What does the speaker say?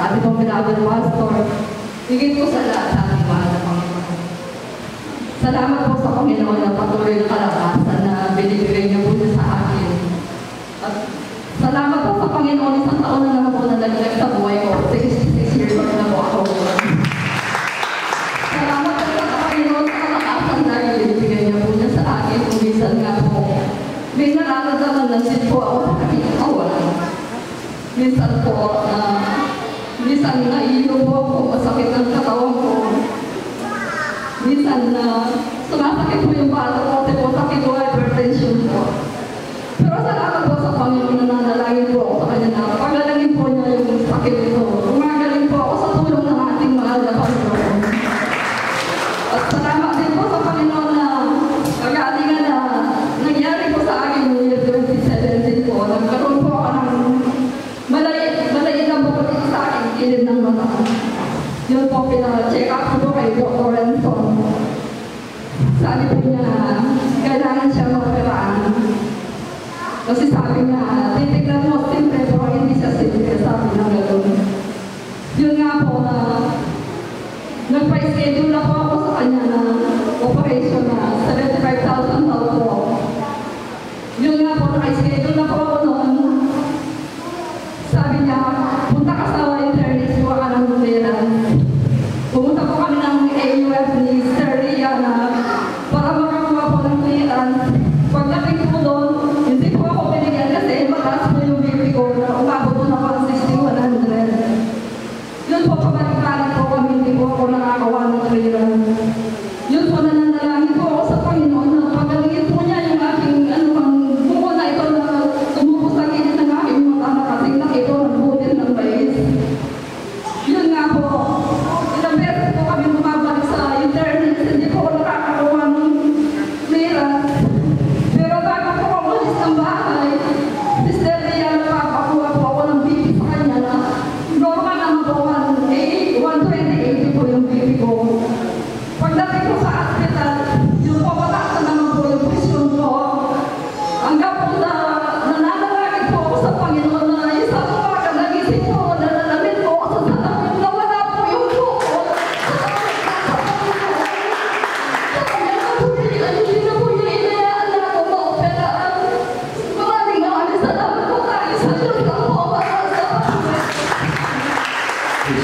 sa ating Honorable Pastor, higit po sa lahat sa ating mahal na Panginoon. Salamat po sa Panginoon na patuloy na kalakasan na binibigay niyo po niya sa akin. At salamat po sa Panginoon, isang taon na naman po na nag-live sa buhay ko. 66 years old na po ako. Salamat po sa Panginoon sa kalakasan na binibigay niyo po niya sa akin. Kung minsan nga po, may nararamdaman na din po ako sa kapitawala. Minsan po, minsan naiinom po ako, masakit ang katawan ko. Minsan sumasakit po yung bato ko, kasi po sakit ko, hypertension po. Pero salamat po sa Panginoon na nanalangin po ako sa kanya na pagalangin po niya yung sakit ito. Umagaling po ako sa tulong ng ating mahal na Panginoon. At salamat din po sa Panginoon na kagalingan na nangyari po sa akin noong year 2017 po. Nagkaroon po ako ng malayin na po sa akin, kilid ng mata. Yun po, pina-check up po kay Dr. Renson. Sabi po niya, kailangan siya mag-operaan. Kasi sabi niya, titignan mo, simple po, hindi siya simple, sabi niya gano'n. Yun nga po na, nagpa-schedule na po ako sa kanya na operation na 75,000